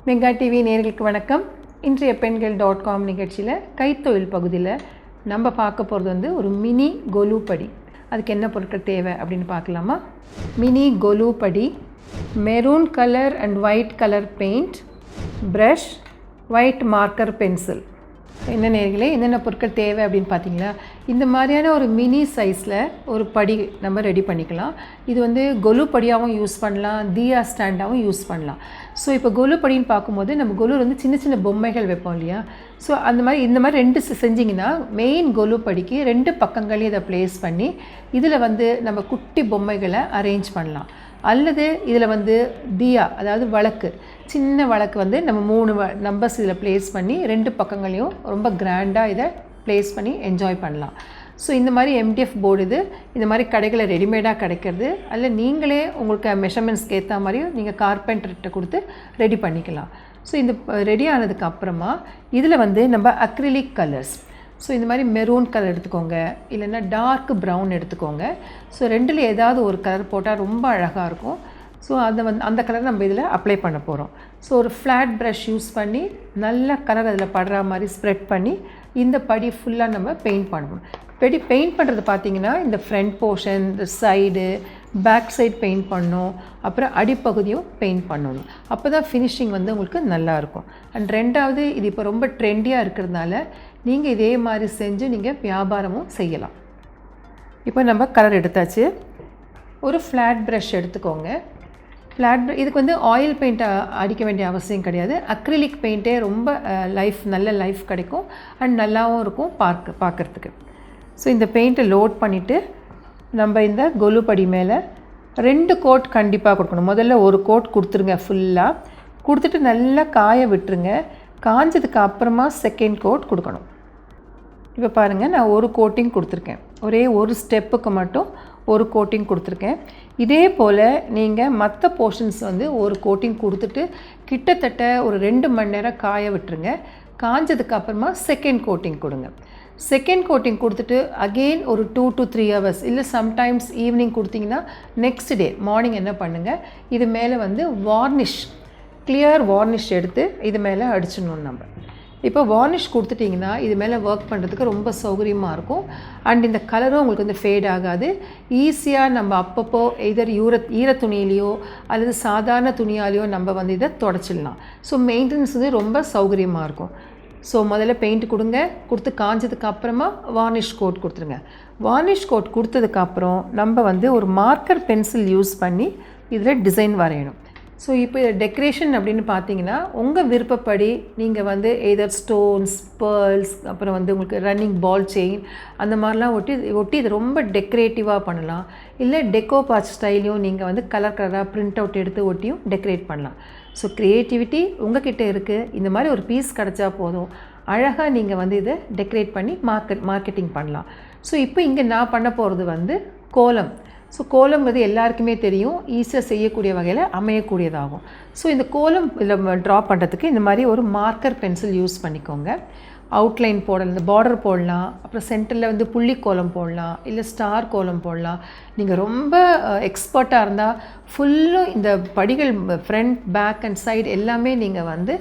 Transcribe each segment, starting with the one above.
Mega TV நேயர்களுக்கு வணக்கம். இன்றைய பெண்கள்.com நிகழ்ச்சியில் கைத்தொழில் பகுதியில் நம்ம பார்க்க போகிறது வந்து ஒரு மினி கொலு படி. அதுக்கு என்ன பொருட்கள் தேவை அப்படின்னு பார்க்கலாமா? மினி கொலு படி, maroon colour and white colour paint, brush, white marker pencil. என்ன நேயர்களே, என்னென்ன பொருட்கள் தேவை அப்படின்னு பார்த்தீங்களா? இந்த மாதிரியான ஒரு மினி சைஸில் ஒரு படி நம்ம ரெடி பண்ணிக்கலாம். இது வந்து கொலு படியாகவும் யூஸ் பண்ணலாம், தியா ஸ்டாண்டாகவும் யூஸ் பண்ணலாம். ஸோ இப்போ கொலு படின்னு பார்க்கும்போது நம்ம கொலு வந்து சின்ன சின்ன பொம்மைகள் வைப்போம் இல்லையா? ஸோ இந்த மாதிரி ரெண்டு செஞ்சிங்கன்னா மெயின் கொலு படிக்கு ரெண்டு பக்கங்களையும் இதை ப்ளேஸ் பண்ணி இதில் வந்து நம்ம குட்டி பொம்மைகளை அரேஞ்ச் பண்ணலாம். அல்லது இதில் வந்து தியா, அதாவது விளக்கு, சின்ன விளக்கு வந்து நம்ம 3 நம்பர்ஸ் இதில் ப்ளேஸ் பண்ணி ரெண்டு பக்கங்களையும் ரொம்ப கிராண்டாக இதை ப்ளேஸ் பண்ணி என்ஜாய் பண்ணலாம். ஸோ இந்த மாதிரி MDF போர்டு இது இந்த மாதிரி கடைகளில் ரெடிமேடாக கிடைக்கிறது. அதில் நீங்களே உங்களுக்கு மெஷர்மெண்ட்ஸ்க்கு ஏற்ற மாதிரியும் நீங்கள் கார்பெண்டர்கிட்ட கொடுத்து ரெடி பண்ணிக்கலாம். ஸோ இந்த ரெடி ஆனதுக்கு அப்புறமா இதில் வந்து நம்ம அக்ரிலிக் கலர்ஸ், ஸோ இந்த மாதிரி மெரூன் கலர் எடுத்துக்கோங்க, இல்லைன்னா டார்க் ப்ரௌன் எடுத்துக்கோங்க. ஸோ ரெண்டில் ஏதாவது ஒரு கலர் போட்டால் ரொம்ப அழகாக இருக்கும். ஸோ அந்த கலர் நம்ம இதில் அப்ளை பண்ண போகிறோம். ஸோ ஒரு ஃப்ளாட் ப்ரஷ் யூஸ் பண்ணி நல்ல கலர் அதில் படுற மாதிரி ஸ்ப்ரெட் பண்ணி இந்த படி ஃபுல்லாக நம்ம பெயிண்ட் பண்ணணும். பெயிண்ட் பண்ணுறது பார்த்திங்கன்னா இந்த ஃப்ரண்ட் போர்ஷன், இந்த சைடு, பேக் சைடு பெயிண்ட் பண்ணணும், அப்புறம் அடிப்பகுதியும் பெயிண்ட் பண்ணணும். அப்போ தான் ஃபினிஷிங் வந்து உங்களுக்கு நல்லாயிருக்கும். அண்ட் ரெண்டாவது, இது இப்போ ரொம்ப ட்ரெண்டியாக இருக்கிறதுனால நீங்கள் இதே மாதிரி செஞ்சு நீங்கள் வியாபாரமும் செய்யலாம். இப்போ நம்ம கலர் எடுத்தாச்சு. ஒரு ஃப்ளாட் ப்ரஷ் எடுத்துக்கோங்க. இதுக்கு வந்து ஆயில் பெயிண்ட் அடிக்க வேண்டிய அவசியம் கிடையாது. அக்ரிலிக் பெயிண்ட்டே ரொம்ப நல்ல லைஃப் கிடைக்கும் அண்ட் நல்லாவும் இருக்கும் பார்க்குறதுக்கு. ஸோ இந்த பெயிண்ட்டை லோட் பண்ணிவிட்டு நம்ம இந்த கொலு படி மேலே 2 கோட் கண்டிப்பாக கொடுக்கணும். முதல்ல ஒரு கோட் கொடுத்துருங்க, ஃபுல்லாக கொடுத்துட்டு நல்லா காய விட்டுருங்க. காஞ்சதுக்கு அப்புறமா செகண்ட் கோட் கொடுக்கணும். இப்போ பாருங்கள், நான் ஒரு கோட்டிங் கொடுத்துருக்கேன். ஒரே ஒரு ஸ்டெப்புக்கு மட்டும் ஒரு கோட்டிங் கொடுத்துருக்கேன். இதே போல் நீங்கள் மற்ற போர்ஷன்ஸ் வந்து ஒரு கோட்டிங் கொடுத்துட்டு கிட்டத்தட்ட ஒரு 2 மணி நேரம் காய விட்டுருங்க. காஞ்சதுக்கு அப்புறமா செகண்ட் கோட்டிங் கொடுங்க. செகண்ட் கோட்டிங் கொடுத்துட்டு அகெயின் ஒரு 2 to 3 hours, இல்லை சம்டைம்ஸ் ஈவினிங் கொடுத்தீங்கன்னா நெக்ஸ்ட் டே மார்னிங் என்ன பண்ணுங்கள், இது மேலே வந்து வார்னிஷ், கிளியர் வார்னிஷ் எடுத்து இது மேலே அடிச்சிடணும். நம்ம இப்போ வார்னிஷ் கொடுத்துட்டிங்கன்னா இது மேலே ஒர்க் பண்ணுறதுக்கு ரொம்ப சௌகரியமாக இருக்கும். அண்ட் இந்த கலரும் உங்களுக்கு வந்து ஃபேட் ஆகாது. ஈஸியாக நம்ம அப்பப்போ எதர் ஈர துணியிலையோ அல்லது சாதாரண துணியாலேயோ நம்ம வந்து இதை தொடச்சிடலாம். ஸோ மெயின்டெனன்ஸ் வந்து ரொம்ப சௌகரியமாக இருக்கும். ஸோ முதல்ல பெயிண்ட் கொடுத்து காஞ்சதுக்கு அப்புறமா வார்னிஷ் கோட் கொடுத்துருங்க. வார்னிஷ் கோட் கொடுத்ததுக்கப்புறம் நம்ம வந்து ஒரு மார்க்கர் பென்சில் யூஸ் பண்ணி இதில் டிசைன் வரையணும். ஸோ இப்போ இதை டெக்கரேஷன் அப்படின்னு பார்த்தீங்கன்னா உங்கள் விருப்பப்படி நீங்கள் வந்து எதர் ஸ்டோன்ஸ், பேர்ல்ஸ், அப்புறம் வந்து உங்களுக்கு ரன்னிங் பால் செயின் அந்த மாதிரிலாம் ஒட்டி இது ரொம்ப டெக்கரேட்டிவாக பண்ணலாம். இல்லை டெக்கோ பாச் ஸ்டைலையும் நீங்கள் வந்து கலராக பிரிண்ட் அவுட் எடுத்து ஒட்டியும் டெக்கரேட் பண்ணலாம். ஸோ க்ரியேட்டிவிட்டி உங்கள்கிட்ட இருக்குது. இந்த மாதிரி ஒரு பீஸ் கிடச்சா போதும், அழகாக நீங்கள் வந்து இதை டெக்கரேட் பண்ணி மார்க்கெட்டிங் பண்ணலாம். ஸோ இப்போ இங்கே நான் பண்ண போகிறது வந்து கோலம். ஸோ கோலம்ங்கிறது எல்லாருக்குமே தெரியும், ஈஸியாக செய்யக்கூடிய வகையில் அமையக்கூடியதாகும். ஸோ இந்த கோலம் இதில் ட்ரா பண்ணுறதுக்கு இந்த மாதிரி ஒரு மார்க்கர் பென்சில் யூஸ் பண்ணிக்கோங்க. அவுட்லைன் போடலாம், இந்த பார்டர் போடலாம், அப்புறம் சென்டரில் வந்து புள்ளி கோலம் போடலாம், இல்லை ஸ்டார் கோலம் போடலாம். நீங்கள் ரொம்ப எக்ஸ்பர்ட்டாக இருந்தால் ஃபுல்லும் இந்த படிகள் ஃப்ரண்ட், பேக் அண்ட் சைடு எல்லாமே நீங்கள் வந்து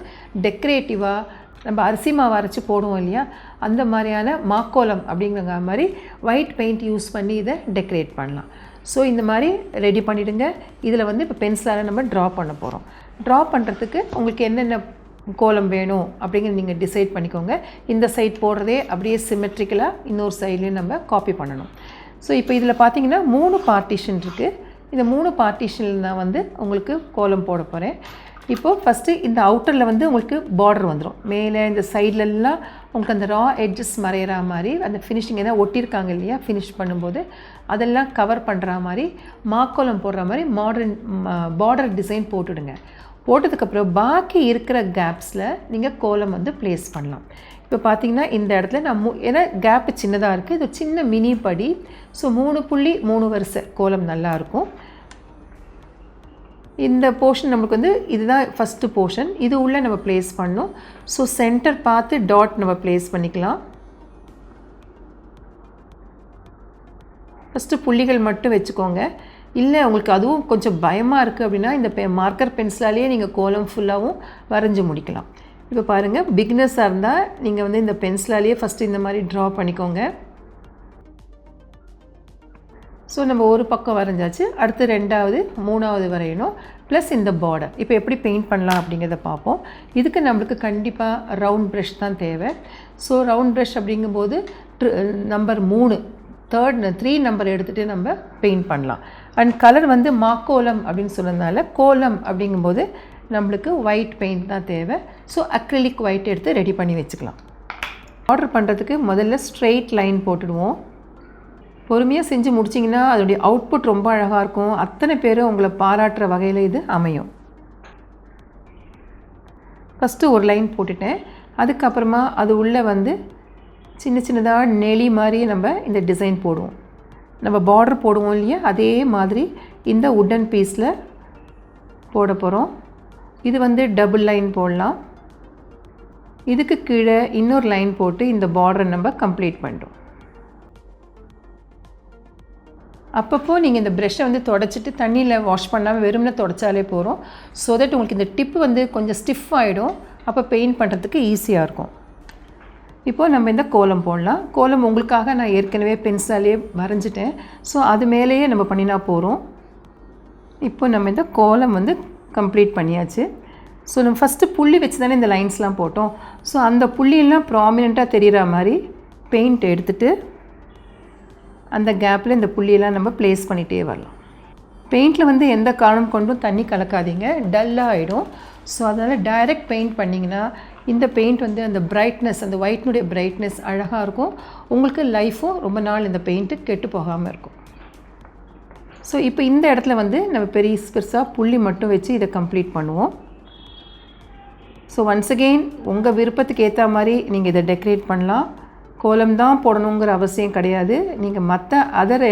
டெக்கரேட்டிவாக நம்ம அரிசி மாவு அரைச்சி போடுவோம் இல்லையா, அந்த மாதிரியான மாக்கோலம் அப்படிங்கிற மாதிரி ஒயிட் பெயிண்ட் யூஸ் பண்ணி இதை டெக்கரேட் பண்ணலாம். ஸோ இந்த மாதிரி ரெடி பண்ணிவிடுங்க. இதில் வந்து இப்போ பென்சிலால் நம்ம ட்ரா பண்ண போகிறோம். ட்ரா பண்ணுறதுக்கு உங்களுக்கு என்னென்ன கோலம் வேணும் அப்படிங்கிறது நீங்கள் டிசைட் பண்ணிக்கோங்க. இந்த சைட் போடுறதே அப்படியே சிமெட்ரிக்கலாக இன்னொரு சைட்லேயும் நம்ம காப்பி பண்ணணும். ஸோ இப்போ இதில் பார்த்தீங்கன்னா 3 பார்ட்டிஷன் இருக்குது. இந்த 3 பார்ட்டிஷனில் நான் வந்து உங்களுக்கு கோலம் போட போகிறேன். இப்போது ஃபஸ்ட்டு இந்த அவுட்டரில் வந்து உங்களுக்கு பார்டர் வந்துடும். மேலே இந்த சைட்லெல்லாம் உங்களுக்கு அந்த ரா எட்ஜஸ் மறையிற மாதிரி அந்த ஃபினிஷிங் எதாவது ஒட்டியிருக்காங்க இல்லையா, ஃபினிஷ் பண்ணும்போது அதெல்லாம் கவர் பண்ணுற மாதிரி மாக்கோலம் போடுற மாதிரி பார்டர் டிசைன் போட்டுடுங்க. போட்டதுக்கப்புறம் பாக்கி இருக்கிற கேப்ஸில் நீங்கள் கோலம் வந்து ப்ளேஸ் பண்ணலாம். இப்போ பார்த்தீங்கன்னா இந்த இடத்துல நான் ஏன்னா கேப்பு சின்னதாக இருக்குது, இது சின்ன மினி படி. ஸோ 3 புள்ளி 3 வரிசை கோலம் நல்லாயிருக்கும். இந்த போர்ஷன் நமக்கு வந்து இதுதான் ஃபஸ்ட்டு போர்ஷன், இது உள்ளே நம்ம ப்ளேஸ் பண்ணணும். ஸோ சென்டர் பார்த்து டாட் நம்ம ப்ளேஸ் பண்ணிக்கலாம். ஃபஸ்ட்டு புள்ளிகள் மட்டும் வச்சுக்கோங்க. இல்லை உங்களுக்கு அதுவும் கொஞ்சம் பயமாக இருக்குது அப்படின்னா இந்த மார்க்கர் பென்சிலாலேயே நீங்கள் கோலம் ஃபுல்லாகவும் வரைஞ்சி முடிக்கலாம். இப்போ பாருங்கள், பிகினர்ஸாக இருந்தால் நீங்கள் வந்து இந்த பென்சிலாலேயே ஃபஸ்ட்டு இந்த மாதிரி ட்ரா பண்ணிக்கோங்க. ஸோ நம்ம ஒரு பக்கம் வரைஞ்சாச்சு, அடுத்து 2வது 3வது வரையணும், ப்ளஸ் இந்த பார்டர். இப்போ எப்படி பெயிண்ட் பண்ணலாம் அப்படிங்கிறத பார்ப்போம். இதுக்கு நம்மளுக்கு கண்டிப்பாக ரவுண்ட் ப்ரஷ் தான் தேவை. ஸோ ரவுண்ட் ப்ரஷ் அப்படிங்கும்போது நம்பர் 3 நம்பர் எடுத்துகிட்டு நம்ம பெயிண்ட் பண்ணலாம். அண்ட் கலர் வந்து மாக்கோலம் அப்படின்னு சொன்னதுனால கோலம் அப்படிங்கும்போது நம்மளுக்கு ஒயிட் பெயிண்ட் தான் தேவை. ஸோ அக்ரிலிக் ஒயிட் எடுத்து ரெடி பண்ணி வச்சுக்கலாம். ஆர்டர் பண்ணுறதுக்கு முதல்ல ஸ்ட்ரெயிட் லைன் போட்டுடுவோம். பொறுமையாக செஞ்சு முடிச்சிங்கன்னா அதோடைய அவுட்புட் ரொம்ப அழகாக இருக்கும். அத்தனை பேரும் உங்களை பாராட்டுற வகையில் இது அமையும். ஃபஸ்ட்டு ஒரு லைன் போட்டுட்டேன். அதுக்கப்புறமா அது உள்ளே வந்து சின்ன சின்னதாக நெளி மாதிரி நம்ம இந்த டிசைன் போடுவோம். நம்ம பார்டர் போடுவோம் இல்லையா, அதே மாதிரி இந்த உட்டன் பீஸில் போட போகிறோம். இது வந்து டபுள் லைன் போடலாம். இதுக்கு கீழே இன்னொரு லைன் போட்டு இந்த பார்டரை நம்ம கம்ப்ளீட் பண்ணுறோம். அப்பப்போ நீங்கள் இந்த ப்ரெஷ்ஷை வந்து தொடச்சிட்டு தண்ணியில் வாஷ் பண்ணாமல் வெறும்னே தொடச்சாலே போகிறோம். ஸோ தட் உங்களுக்கு இந்த டிப்பு வந்து கொஞ்சம் ஸ்டிஃப் ஆகிடும். அப்போ பெயிண்ட் பண்ணுறதுக்கு ஈஸியாக இருக்கும். இப்போது நம்ம இந்த கோலம் போடலாம். கோலம் உங்களுக்காக நான் ஏற்கனவே பென்சிலாலே வரைஞ்சிட்டேன். ஸோ அது மேலேயே நம்ம பண்ணினா போகிறோம். இப்போ நம்ம இந்த கோலம் வந்து கம்ப்ளீட் பண்ணியாச்சு. ஸோ நம்ம ஃபஸ்ட்டு புள்ளி வச்சு தானே இந்த லைன்ஸ்லாம் போட்டோம். ஸோ அந்த புள்ளியெல்லாம் ப்ராமினெண்ட்டாக தெரிகிற மாதிரி பெயிண்ட் எடுத்துகிட்டு அந்த கேப்பில் இந்த புள்ளியெல்லாம் நம்ம ப்ளேஸ் பண்ணிகிட்டே வரலாம். பெயிண்டில் வந்து எந்த காரணம் கொண்டும் தண்ணி கலக்காதீங்க, டல்லாக ஆகிடும். ஸோ அதனால் டைரக்ட் பெயிண்ட் பண்ணிங்கன்னா இந்த பெயிண்ட் வந்து அந்த பிரைட்னஸ், அந்த ஒயிட்னுடைய பிரைட்னஸ் அழகாக இருக்கும். உங்களுக்கு லைஃப்பும் ரொம்ப நாள் இந்த பெயிண்ட்டு கெட்டு போகாமல் இருக்கும். ஸோ இப்போ இந்த இடத்துல வந்து நம்ம பெருசாக புள்ளி மட்டும் வச்சு இதை கம்ப்ளீட் பண்ணுவோம். ஸோ ஒன்ஸ் அகெயின் உங்கள் விருப்பத்துக்கு ஏற்ற மாதிரி நீங்கள் இதை டெக்கரேட் பண்ணலாம். கோலம் தான் போடணுங்கிற அவசியம் கிடையாது. நீங்கள் மற்ற அதர்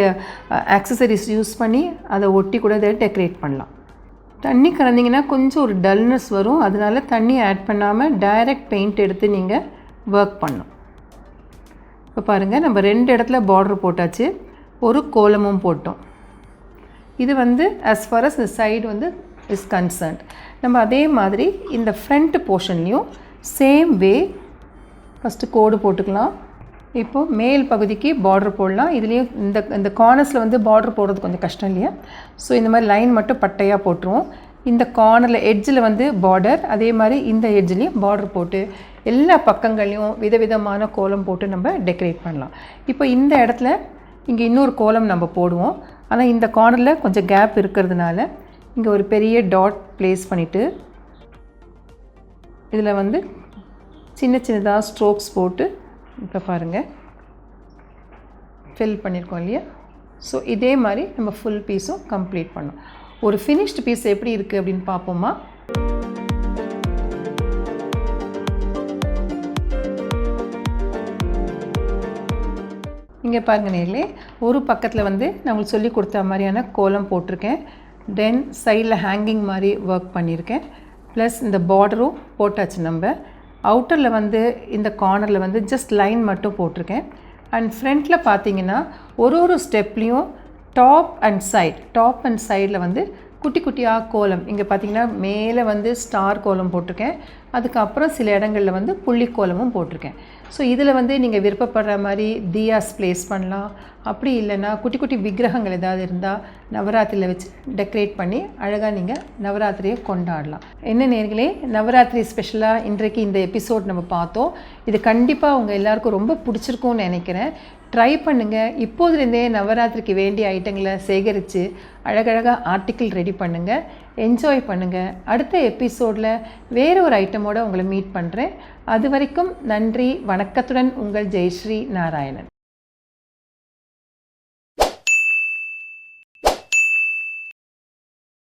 ஆக்சசரிஸ் யூஸ் பண்ணி அதை ஒட்டி கூட இதை டெக்கரேட் பண்ணலாம். தண்ணி கலந்திங்கன்னா கொஞ்சம் ஒரு டல்னஸ் வரும். அதனால தண்ணி ஆட் பண்ணாமல் டைரக்ட் பெயிண்ட் எடுத்து நீங்கள் ஒர்க் பண்ணணும். இப்போ பாருங்கள், நம்ம 2 இடத்துல பார்டர் போட்டாச்சு, ஒரு கோலமும் போட்டோம். இது வந்து as far as the side வந்து இஸ் கன்சர்ன்ட். நம்ம அதே மாதிரி இந்த ஃப்ரண்ட் போர்ஷன்லேயும் சேம் வே ஃபஸ்ட்டு கோடு போட்டுக்கலாம். இப்போது மேல் பகுதிக்கு பார்டர் போடலாம். இதுலேயும் இந்த கார்னர்ஸில் வந்து பார்டர் போடுறது கொஞ்சம் கஷ்டம் இல்லையா. ஸோ இந்த மாதிரி லைன் மட்டும் பட்டையாக போட்டுருவோம். இந்த கார்னரில் எட்ஜில் வந்து பார்டர், அதே மாதிரி இந்த எட்ஜ்லேயும் பார்டர் போட்டு எல்லா பக்கங்களையும் விதவிதமான கோலம் போட்டு நம்ம டெக்கரேட் பண்ணலாம். இப்போ இந்த இடத்துல இங்கே இன்னொரு கோலம் நம்ம போடுவோம். ஆனால் இந்த கார்னரில் கொஞ்சம் கேப் இருக்கிறதுனால இங்கே ஒரு பெரிய டாட் ப்ளேஸ் பண்ணிவிட்டு இதில் வந்து சின்ன சின்னதாக ஸ்ட்ரோக்ஸ் போட்டு இப்போ பாருங்கள் ஃபில் பண்ணியிருக்கோம் இல்லையா. ஸோ இதே மாதிரி நம்ம ஃபுல் பீஸும் கம்ப்ளீட் பண்ணோம். ஒரு ஃபினிஷ்டு பீஸ் எப்படி இருக்குது அப்படின்னு பார்ப்போமா. இங்கே பாருங்கள் நேர்களே, ஒரு பக்கத்தில் வந்து நான் உங்களுக்கு சொல்லி கொடுத்த மாதிரியான கோலம் போட்டிருக்கேன். தென் சைடில் ஹேங்கிங் மாதிரி ஒர்க் பண்ணியிருக்கேன். ப்ளஸ் இந்த பார்டரும் போட்டாச்சு. நம்ம அவுட்டரில் வந்து இந்த கார்னரில் வந்து ஜஸ்ட் லைன் மட்டும் போட்டிருக்கேன். அண்ட் ஃப்ரண்ட்டில் பார்த்தீங்கன்னா ஒரு ஸ்டெப்லேயும் டாப் அண்ட் சைடில் வந்து குட்டி குட்டியாக கோலம். இங்கே பார்த்தீங்கன்னா மேலே வந்து ஸ்டார் கோலம் போட்டிருக்கேன். அதுக்கப்புறம் சில இடங்களில் வந்து புள்ளி கோலமும் போட்டிருக்கேன். ஸோ இதில் வந்து நீங்கள் விருப்பப்படுற மாதிரி தியாஸ் ப்ளேஸ் பண்ணலாம். அப்படி இல்லைன்னா குட்டி குட்டி விக்கிரகங்கள் ஏதாவது இருந்தால் நவராத்திரியில் வச்சு டெக்கரேட் பண்ணி அழகாக நீங்கள் நவராத்திரியை கொண்டாடலாம். என்ன நேர்களே, நவராத்திரி ஸ்பெஷலாக இன்றைக்கு இந்த எபிசோட் நம்ம பார்த்தோம். இது கண்டிப்பாக உங்கள் எல்லாருக்கும் ரொம்ப பிடிச்சிருக்கும்னு நினைக்கிறேன். ட்ரை பண்ணுங்கள். இப்போதுலேருந்தே நவராத்திரிக்கு வேண்டிய ஐட்டங்களை சேகரித்து அழகழகாக ஆர்டிக்கிள் ரெடி பண்ணுங்கள், என்ஜாய் பண்ணுங்கள். அடுத்த எபிசோடில் வேறு ஒரு ஐட்டமோடு உங்களை மீட் பண்ணுறேன். அது வரைக்கும் நன்றி, வணக்கத்துடன் உங்கள் ஜெயஸ்ரீ நாராயணன்.